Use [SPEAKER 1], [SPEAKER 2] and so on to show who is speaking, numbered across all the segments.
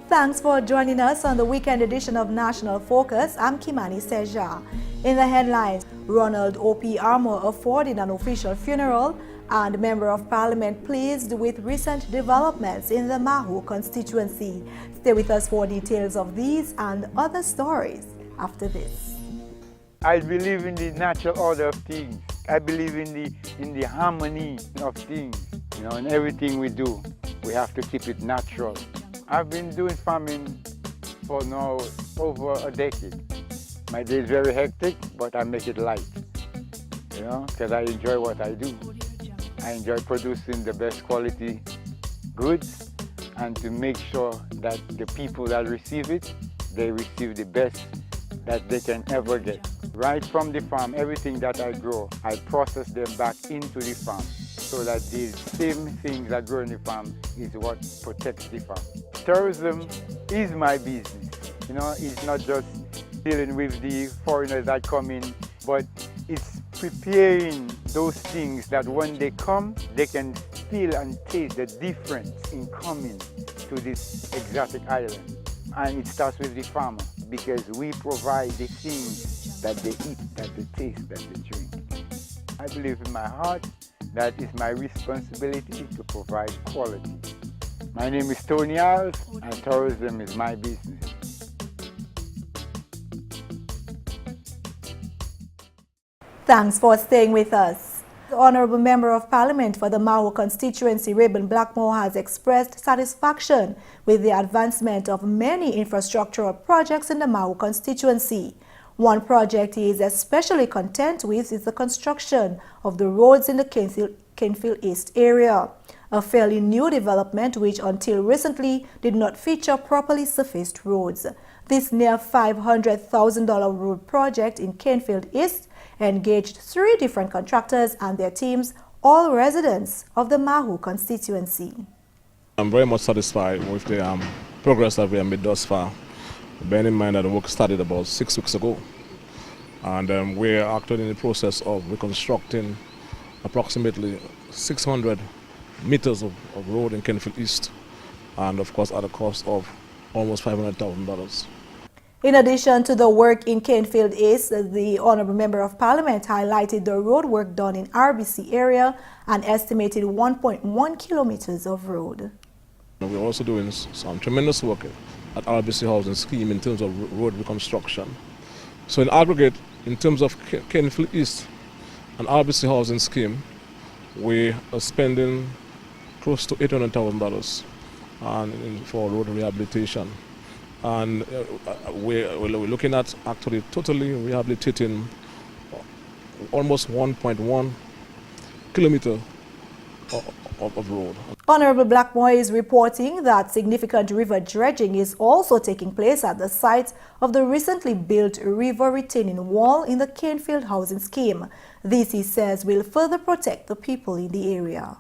[SPEAKER 1] Thanks for joining us on the weekend edition of National Focus. I'm Kimani St. In the headlines, Ronald O.P Armour afforded an official funeral, and Member of Parliament pleased with recent developments in the Mahaut Constituency. Stay with us for details of these and other stories after this.
[SPEAKER 2] I believe in the natural order of things. I believe in the harmony of things. You know, in everything we do, we have to keep it natural. I've been doing farming for now over a decade. My day is very hectic, but I make it light, you know, because I enjoy what I do. I enjoy producing the best quality goods and to make sure that the people that receive it, they receive the best that they can ever get. Right from the farm, everything that I grow, I process them back into the farm so that the same things that grow in the farm is what protects the farm. Tourism is my business. You know, it's not just dealing with the foreigners that come in, but it's preparing those things that when they come, they can feel and taste the difference in coming to this exotic island. And it starts with the farmer, because we provide the things that they eat, that they taste, that they drink. I believe in my heart that it's my responsibility to provide quality. My name is Tony Alves, and tourism is my business.
[SPEAKER 1] Thanks for staying with us. The Honourable Member of Parliament for the Mahaut Constituency, Hon Blackmoore, has expressed satisfaction with the advancement of many infrastructural projects in the Mahaut constituency. One project he is especially content with is the construction of the roads in the Canefield East area, a fairly new development which until recently did not feature properly surfaced roads. This near $500,000 road project in Canefield East engaged 3 different contractors and their teams, all residents of the Mahaut constituency.
[SPEAKER 3] I'm very much satisfied with the progress that we have made thus far. Bearing in mind that the work started about 6 weeks ago, and we're actually in the process of reconstructing approximately 600 meters of road in Canefield East, and of course at a cost of almost $500,000.
[SPEAKER 1] In addition to the work in Canefield East, the Honourable Member of Parliament highlighted the road work done in RBC area and estimated 1.1 kilometers of road.
[SPEAKER 3] We're also doing some tremendous work at RBC Housing Scheme in terms of road reconstruction. So in aggregate, in terms of Canefield East and RBC Housing Scheme, we are spending close to $800,000 for road rehabilitation. And we're looking at actually totally rehabilitating almost 1.1 kilometer of road.
[SPEAKER 1] Honourable Blackmoore is reporting that significant river dredging is also taking place at the site of the recently built river retaining wall in the Canefield housing scheme. This, he says, will further protect the people in the area.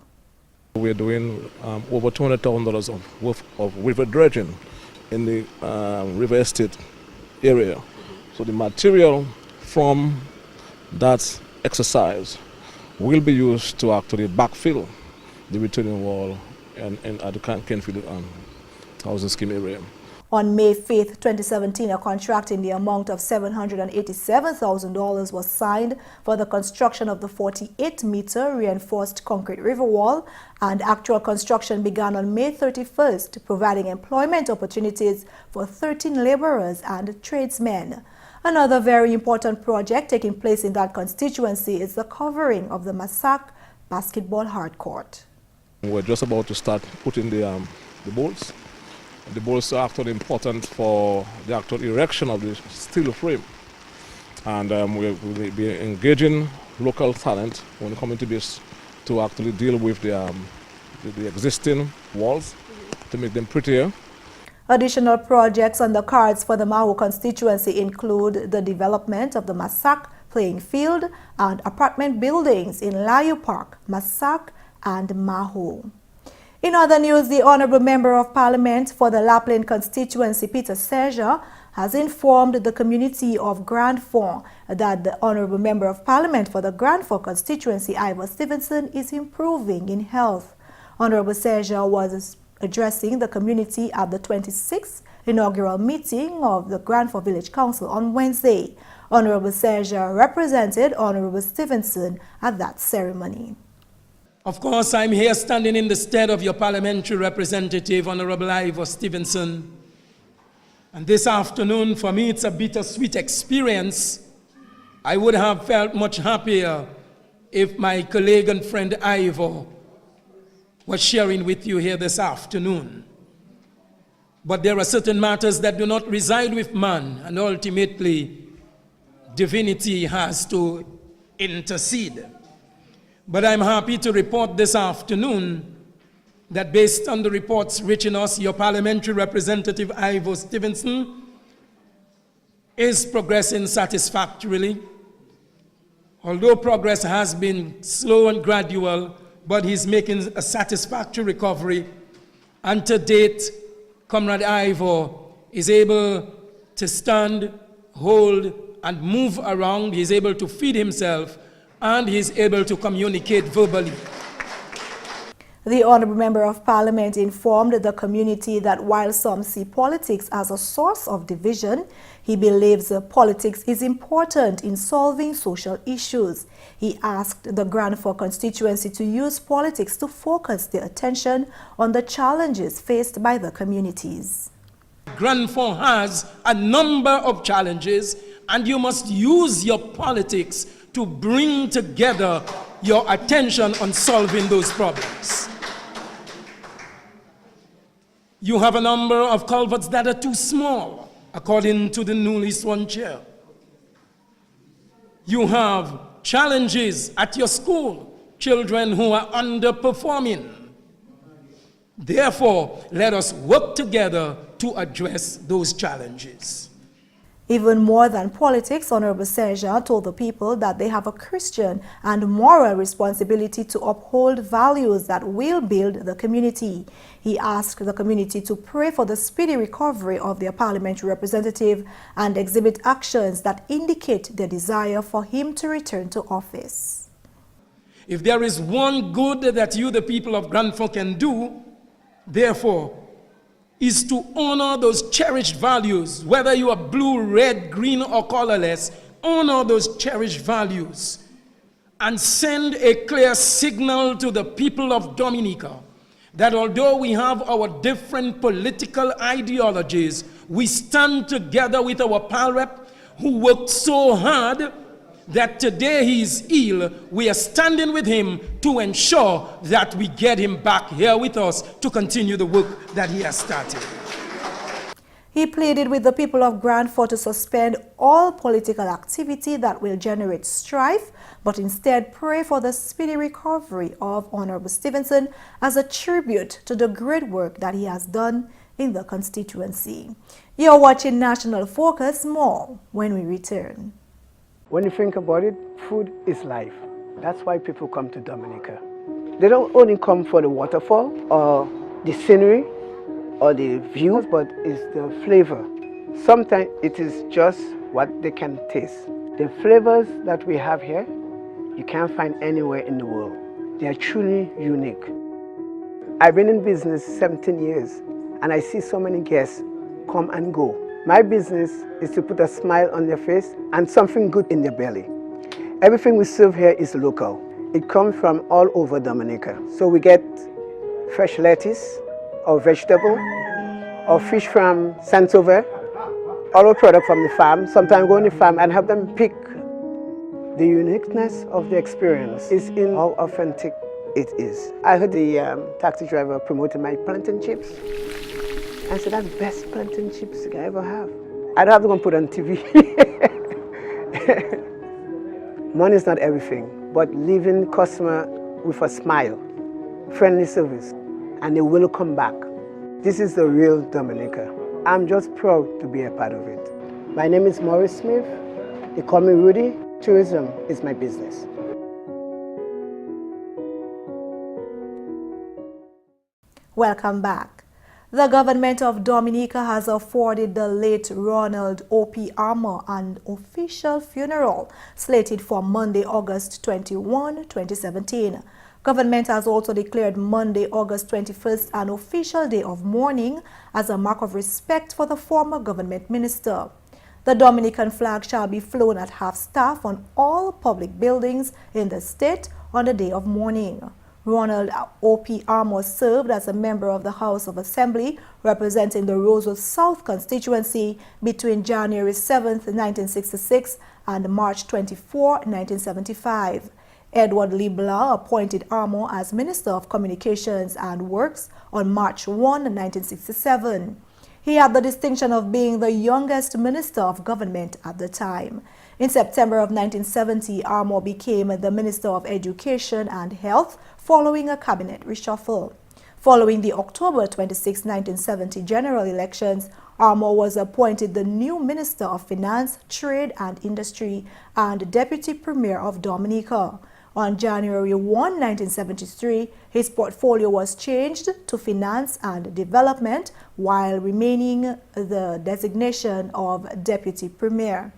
[SPEAKER 3] We're doing over $200,000 worth of river dredging in the river estate area. So the material from that exercise will be used to actually backfill the retaining wall at the Canefield housing scheme area.
[SPEAKER 1] On May 5th, 2017, a contract in the amount of $787,000 was signed for the construction of the 48-meter reinforced concrete river wall, and actual construction began on May 31st, providing employment opportunities for 13 laborers and tradesmen. Another very important project taking place in that constituency is the covering of the Mahaut basketball hardcourt.
[SPEAKER 3] We're just about to start putting the bolts. The bolts are actually important for the actual erection of the steel frame. And we'll be engaging local talent when coming to this to actually deal with the existing walls to make them prettier.
[SPEAKER 1] Additional projects on the cards for the Mahaut constituency include the development of the Mahaut playing field and apartment buildings in Layu Park, Mahaut and Mahaut. In other news, the Honourable Member of Parliament for the Lapland constituency, Peter St, has informed the community of Grand Fond that the Honourable Member of Parliament for the Grand Fond constituency, Ivor Stevenson, is improving in health. Honourable St was Addressing the community at the 26th inaugural meeting of the Grand Forks Village Council on Wednesday, Honorable Serja represented Honorable Stevenson at that ceremony.
[SPEAKER 4] Of course, I'm here standing in the stead of your parliamentary representative, Honorable Ivor Stevenson. And this afternoon, for me, it's a bittersweet experience. I would have felt much happier if my colleague and friend Ivor was sharing with you here this afternoon. But there are certain matters that do not reside with man, and ultimately, divinity has to intercede. But I'm happy to report this afternoon that based on the reports reaching us, your parliamentary representative Ivor Stevenson is progressing satisfactorily. Although progress has been slow and gradual, but he's making a satisfactory recovery. And to date, Comrade Ivor is able to stand, hold, and move around. He's able to feed himself, and he's able to communicate verbally.
[SPEAKER 1] The Honourable Member of Parliament informed the community that while some see politics as a source of division, he believes politics is important in solving social issues. He asked the Grand Forks constituency to use politics to focus their attention on the challenges faced by the communities.
[SPEAKER 4] Grand Forks has a number of challenges, and you must use your politics to bring together your attention on solving those problems. You have a number of culverts that are too small, according to the newly sworn chair. You have challenges at your school, children who are underperforming. Therefore, let us work together to address those challenges.
[SPEAKER 1] Even more than politics, Honorable Serja told the people that they have a Christian and moral responsibility to uphold values that will build the community. He asked the community to pray for the speedy recovery of their parliamentary representative and exhibit actions that indicate their desire for him to return to office.
[SPEAKER 4] If there is one good that you, the people of Grand Forks, can do, therefore, is to honor those cherished values, whether you are blue, red, green, or colorless. Honor those cherished values and send a clear signal to the people of Dominica that although we have our different political ideologies, we stand together with our pal rep who worked so hard that today he is ill. We are standing with him to ensure that we get him back here with us to continue the work that he has started.
[SPEAKER 1] He pleaded with the people of Grand Forks to suspend all political activity that will generate strife, but instead pray for the speedy recovery of Honorable Stevenson as a tribute to the great work that he has done in the constituency. You're watching National Focus. More when we return.
[SPEAKER 5] When you think about it, food is life. That's why people come to Dominica. They don't only come for the waterfall or the scenery or the views, but it's the flavor. Sometimes it is just what they can taste. The flavors that we have here, you can't find anywhere in the world. They are truly unique. I've been in business 17 years, and I see so many guests come and go. My business is to put a smile on their face and something good in their belly. Everything we serve here is local. It comes from all over Dominica. So we get fresh lettuce or vegetable or fish from Saint-Sauveur, all our product from the farm. Sometimes go on the farm and have them pick. The uniqueness of the experience is in how authentic it is. I heard the taxi driver promoting my plantain chips. I said, that's the best plantain chips I ever have. I don't have to go and put it on TV. Money is not everything, but leaving customer with a smile, friendly service, and they will come back. This is the real Dominica. I'm just proud to be a part of it. My name is Maurice Smith. They call me Rudy. Tourism is my business.
[SPEAKER 1] Welcome back. The government of Dominica has afforded the late Ronald O.P Armour an official funeral slated for Monday, August 21, 2017. Government has also declared Monday, August 21st, an official day of mourning as a mark of respect for the former government minister. The Dominican flag shall be flown at half-staff on all public buildings in the state on the day of mourning. Ronald O.P Armour served as a member of the House of Assembly representing the Rosewood South constituency between January 7, 1966 and March 24, 1975. Edward LeBlanc appointed Armour as Minister of Communications and Works on March 1, 1967. He had the distinction of being the youngest Minister of Government at the time. In September of 1970, Armour became the Minister of Education and Health following a cabinet reshuffle. Following the October 26, 1970 general elections, Armour was appointed the new Minister of Finance, Trade and Industry and Deputy Premier of Dominica. On January 1, 1973, his portfolio was changed to Finance and Development while remaining the designation of Deputy Premier.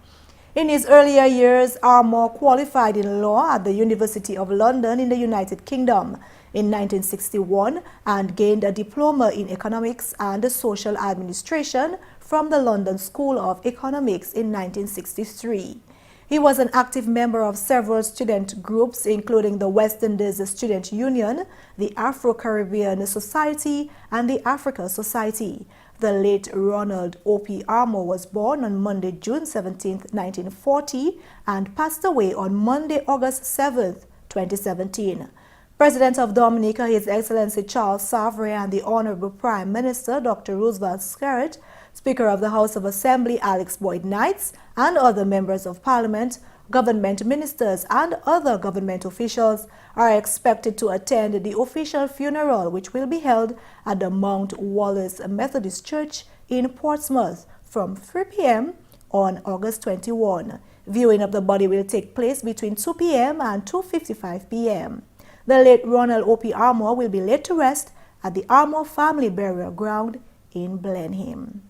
[SPEAKER 1] In his earlier years, Armour qualified in law at the University of London in the United Kingdom in 1961 and gained a diploma in economics and social administration from the London School of Economics in 1963. He was an active member of several student groups, including the West Indies Student Union, the Afro-Caribbean Society, and the Africa Society. The late Ronald O.P Armour was born on Monday, June 17, 1940, and passed away on Monday, August 7, 2017. President of Dominica, His Excellency Charles Savary, and the Honorable Prime Minister, Dr. Roosevelt Skerrit, Speaker of the House of Assembly, Alex Boyd Knights, and other members of Parliament, government ministers, and other government officials are expected to attend the official funeral, which will be held at the Mount Wallace Methodist Church in Portsmouth from 3 p.m. on August 21. Viewing of the body will take place between 2 p.m. and 2:55 p.m. The late Ronald O.P Armour will be laid to rest at the Armour Family Burial Ground in Blenheim.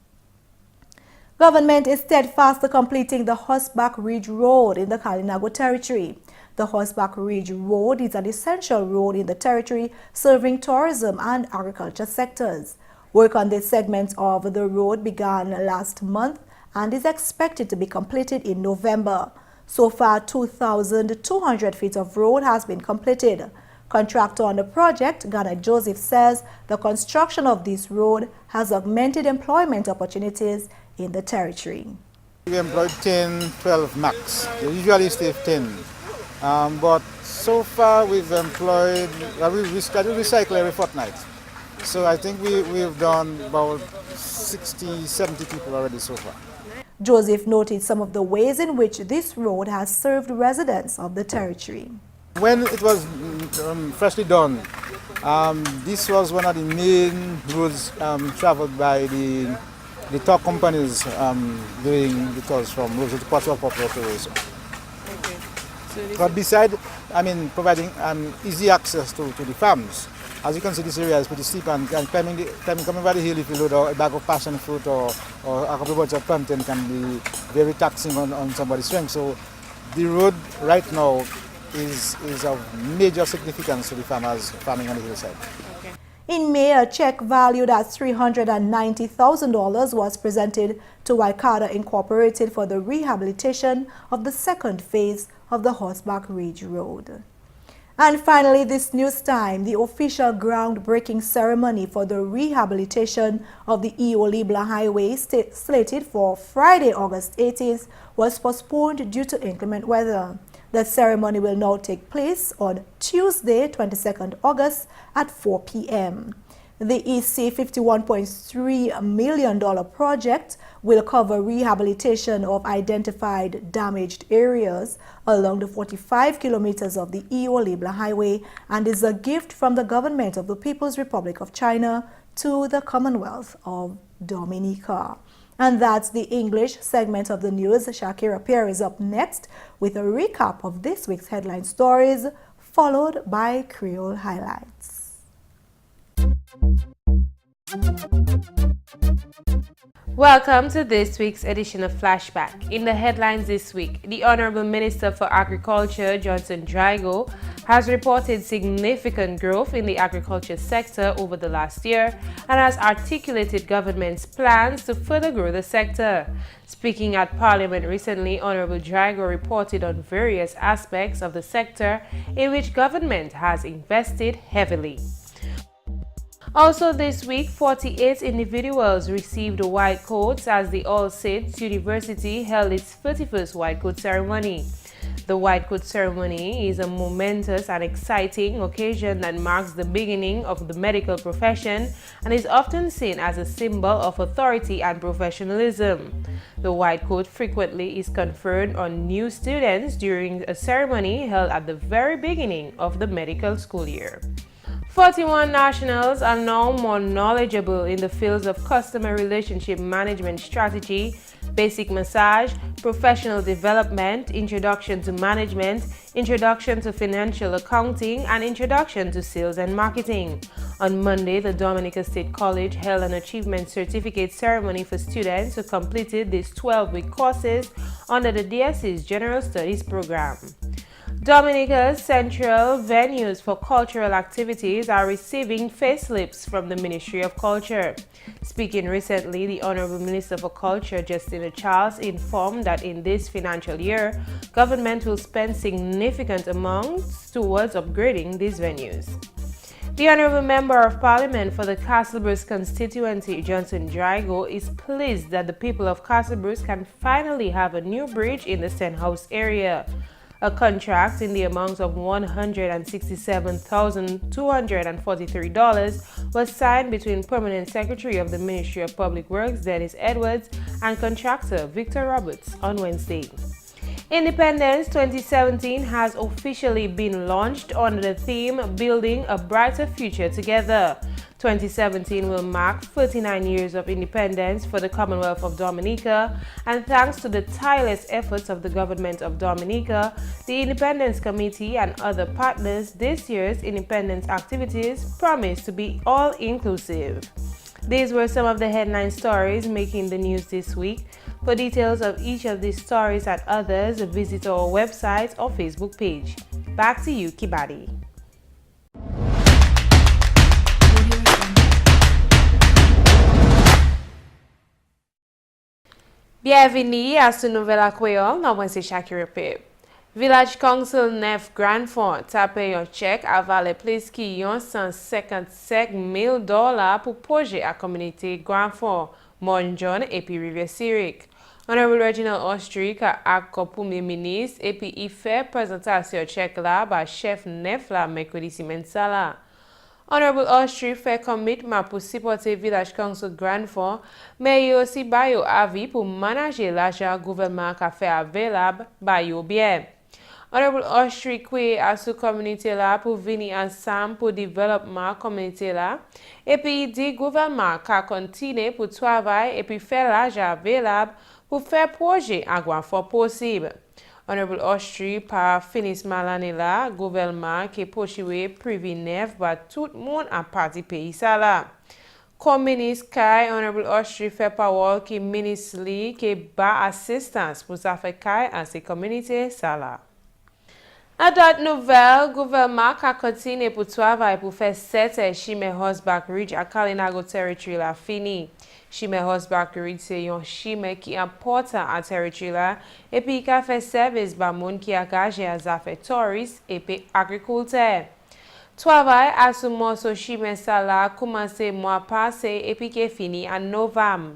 [SPEAKER 1] Government is steadfast to completing the Horseback Ridge Road in the Kalinago Territory. The Horseback Ridge Road is an essential road in the territory serving tourism and agriculture sectors. Work on this segment of the road began last month and is expected to be completed in November. So far, 2,200 feet of road has been completed. Contractor on the project, Ghana Joseph, says the construction of this road has augmented employment opportunities in the territory.
[SPEAKER 6] We employed 10, 12 max. They usually stay 10. But so far we've employed, we schedule recycle every fortnight. So I think we've done about 60, 70 people already so far.
[SPEAKER 1] Joseph noted some of the ways in which this road has served residents of the territory.
[SPEAKER 6] When it was freshly done, this was one of the main roads traveled by the top companies doing the tours from Rosewood to Portsmouth to Rosewood.
[SPEAKER 7] Okay.
[SPEAKER 6] But besides, providing easy access to the farms. As you can see, this area is pretty steep, and coming by the hill, if you load a bag of passion fruit or a couple of birds of plantain, can be very taxing on somebody's strength. So the road right now is of major significance to the farmers farming on the hillside.
[SPEAKER 7] Okay.
[SPEAKER 1] In May, a check valued at $390,000 was presented to Waikada Incorporated for the rehabilitation of the second phase of the Horseback Ridge Road. And finally, this news time, the official groundbreaking ceremony for the rehabilitation of the Eo-Libla Highway slated for Friday, August 18th was postponed due to inclement weather. The ceremony will now take place on Tuesday, 22nd August at 4 p.m. The EC $51.3 million project will cover rehabilitation of identified damaged areas along the 45 kilometers of the Eo-Libla Highway and is a gift from the government of the People's Republic of China to the Commonwealth of Dominica. And that's the English segment of the news. Shaakira Pierre is up next with a recap of this week's headline stories, followed by Creole highlights.
[SPEAKER 7] Welcome to this week's edition of Flashback. In the headlines this week, the Honorable Minister for Agriculture, Johnson Drygo, has reported significant growth in the agriculture sector over the last year and has articulated government's plans to further grow the sector. Speaking at Parliament recently, Honorable Drygo reported on various aspects of the sector in which government has invested heavily. Also this week, 48 individuals received white coats as the All Saints University held its 31st white coat ceremony. The white coat ceremony is a momentous and exciting occasion that marks the beginning of the medical profession and is often seen as a symbol of authority and professionalism. The white coat frequently is conferred on new students during a ceremony held at the very beginning of the medical school year. 41 nationals are now more knowledgeable in the fields of customer relationship management strategy, basic massage, professional development, introduction to management, introduction to financial accounting, and introduction to sales and marketing. On Monday, the Dominica State College held an achievement certificate ceremony for students who completed these 12-week courses under the DSC's General Studies program. Dominica's central venues for cultural activities are receiving facelifts from the Ministry of Culture. Speaking recently, the Honorable Minister for Culture, Justina Charles, informed that in this financial year, government will spend significant amounts towards upgrading these venues. The Honorable Member of Parliament for the Castlebruce constituency, Johnson Drygo, is pleased that the people of Castlebruce can finally have a new bridge in the St. House area. A contract in the amount of $167,243 was signed between Permanent Secretary of the Ministry of Public Works, Dennis Edwards, and contractor Victor Roberts on Wednesday. Independence 2017 has officially been launched under the theme Building a Brighter Future Together. 2017 will mark 39 years of independence for the Commonwealth of Dominica, and thanks to the tireless efforts of the Government of Dominica, the Independence Committee and other partners, this year's independence activities promise to be all-inclusive. These were some of the headline stories making the news this week. For details of each of these stories and others, visit our website or Facebook page. Back to you, Kimani. Bienvenue à ce nouvel Creole, non, c'est Shaakira Pierre. Village Council 9 Grand Fort a payé un chèque à valer plus que $155,000 pour projet à communauté Grand Fort, Mourning et puis Rivière Syrique. Honorable Reginald Ostrich a Premier ministre et puis il fait présentation chèque là par chef nef la mercredi semaine ça là. Honorable Ostrich fait commitment pour supporter Village Council Grand Fort, mais il aussi bail avis pour manager l'argent gouvernement qu'a fait available bail bien. Honorable Ostrich qui à ce communauté là pour venir ensemble pour développement communauté là et puis il dit gouvernement qu'a continuer pour travailler et puis faire l'argent available pour faire projet à Grand Fort possible. Honorable Ostrich par finissement l'année là, gouvernement qui poursuit prévenir par tout le monde en partie pays ça là. Comme ministre Kai, Honorable Ostrich fait parole qui ministre li qui bat assistance pour ça faire Kai à ces communautés ça là. À d'autres nouvelles, gouvernement a continué pour travailler pour faire 7 Chimé Horseback Ridge à Kalinago Territory la fini. Chimé Horseback Ridge c'est un chimé qui est important à territoire là et puis qui a fait service par monde qui engagé à affaires touristes et puis agriculteur. Travail à ce morceau chimé ça là commencé mois passé et puis qui est fini en novembre.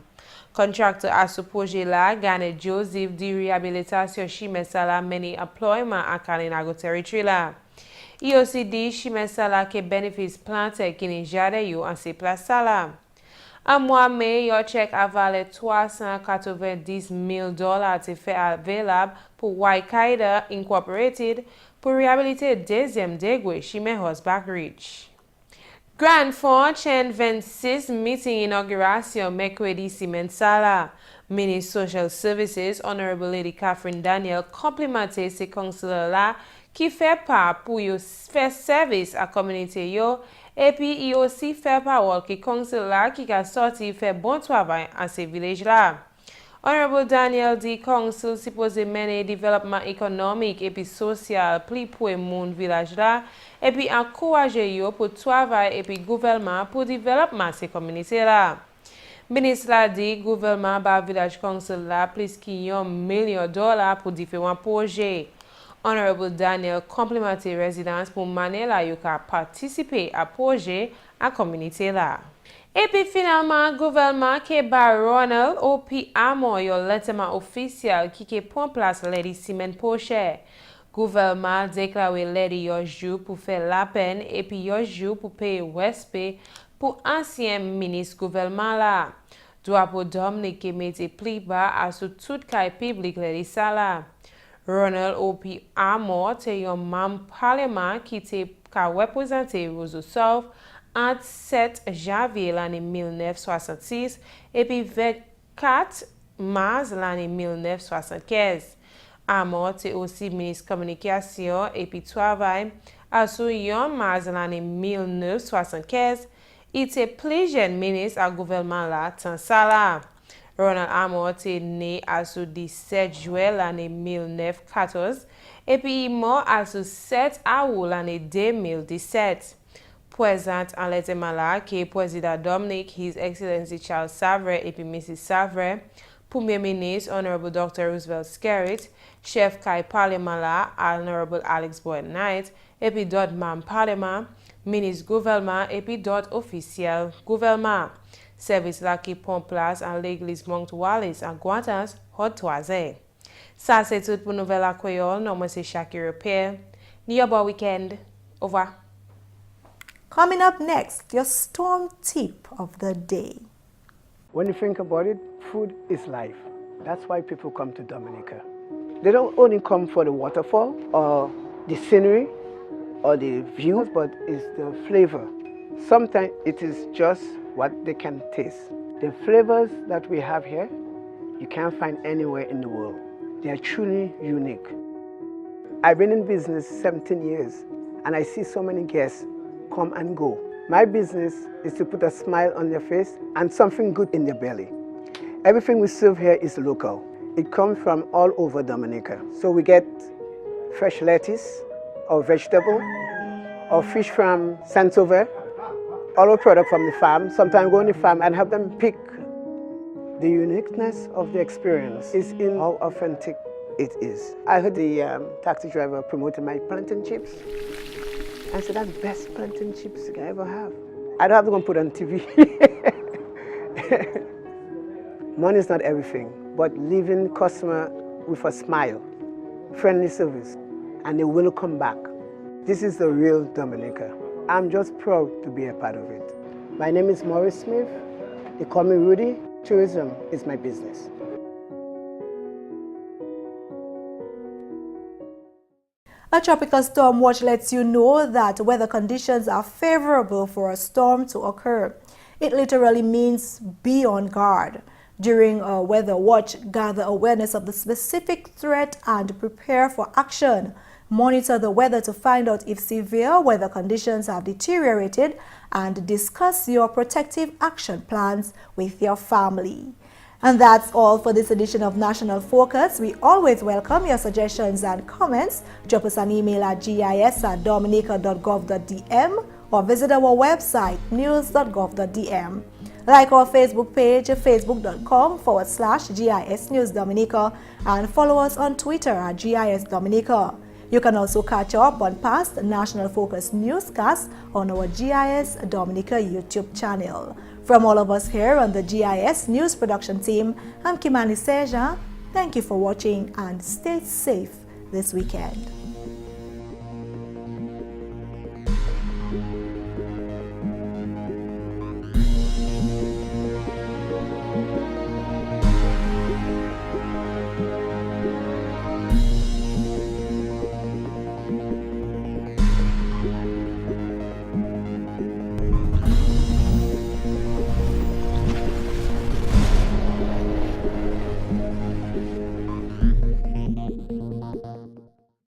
[SPEAKER 7] Contracteur à ce projet-là, Gane Joseph de réhabilitation chimé ça là mené employment à Kalinago Territory là. Il aussi dit chimé ça là que bénéfice planté qui n'est jamais eu en ces places ça là. En mois mai, yon chèque a valé $390,000 te fait available pour Waikaida Incorporated pour réhabiliter deuxième degré Chimé Horseback Ridge. Grand Fort chen 26 meeting inauguration mercredi semaine sala. Minister Social Services Honorable Lady Catherine Daniel complimenté ces councilors là qui fait pas pour yo faire service à communauté yo et puis il aussi fait parole qui council là qui a sorti fait bon travail à ces villages là. Honorable Daniel D. Council supposé mener développement économique et puis social plus pour le monde village là et puis encourager yo pour travail et puis gouvernement pour développement ces communautés là. Ministre l'a dit gouvernement ba village council là plus $1 million pour différents projets. Honorable Daniel complimenté résidents pour manier la yo ka participer à projet à communauté là. Et puis finalement, gouvernement qui bat Ronald O.P Armour yo lettement officiel qui prend place lundi semaine prochaine. Gouvernement déclaré lundi yo jour pour faire la peine et puis yo jour pour payer respect pour ancien ministre gouvernement là. Drapeau Dominica mette pli bas à sous toute caille publique lundi ça là. Ronald O.P Armour te yon membre parlement qui te ka représenté Roseau South entre 7 janvier l'année 1966 et puis 24 mars l'année 1975. Armour était aussi ministre communication et puis travail à sous 1 mars l'année 1975. Il était plus jeune ministre à gouvernement là, tant ça là. Ronald Armour était né à sous 17 juillet l'année 1914 et puis il mort à sous 7 août l'année 2017. Présente en l'étément là, qui est président Dominic, His Excellency Charles Savre et puis Mrs. Savre, Premier ministre Honorable Dr. Roosevelt Skerritt, chef Kai Parlement là, Honorable Alex Boyd Knight, et puis d'autres membres Parlement, ministre gouvernement et puis d'autres officiels gouvernement. Service là qui prend place en l'église Mount Wallace en Guantas, Haute-Toisée. Ça c'est tout pour Nouvelle à Creole. Non, moi c'est Shaakira Pierre. New bon weekend. Au revoir.
[SPEAKER 1] Coming up next, your storm tip of the day.
[SPEAKER 5] When you think about it, food is life. That's why people come to Dominica. They don't only come for the waterfall or the scenery or the views, but it's the flavor. Sometimes it is just what they can taste. The flavors that we have here, you can't find anywhere in the world. They are truly unique. I've been in business 17 years, and I see so many guests come and go. My business is to put a smile on their face and something good in their belly. Everything we serve here is local. It comes from all over Dominica. So we get fresh lettuce or vegetable or fish from Saint-Sauveur, all our product from the farm. Sometimes go on the farm and have them pick. The uniqueness of the experience is in how authentic it is. I heard the taxi driver promoting my plantain chips. I said, that's the best plantain chips I ever have. I don't have to go and put on TV. Money is not everything, but leaving customer with a smile, friendly service, and they will come back. This is the real Dominica. I'm just proud to be a part of it. My name is Maurice Smith. They call me Rudy. Tourism is my business.
[SPEAKER 1] A tropical storm watch lets you know that weather conditions are favorable for a storm to occur. It literally means be on guard. During a weather watch, gather awareness of the specific threat and prepare for action. Monitor the weather to find out if severe weather conditions have deteriorated and discuss your protective action plans with your family. And that's all for this edition of National Focus. We always welcome your suggestions and comments. Drop us an email at gis@dominica.gov.dm or visit our website news.gov.dm. Like our Facebook page, facebook.com/GIS News Dominica, and follow us on Twitter at GIS Dominica. You can also catch up on past National Focus newscasts on our GIS Dominica YouTube channel. From all of us here on the GIS News production team, I'm Kimani St. Thank you for watching and stay safe this weekend.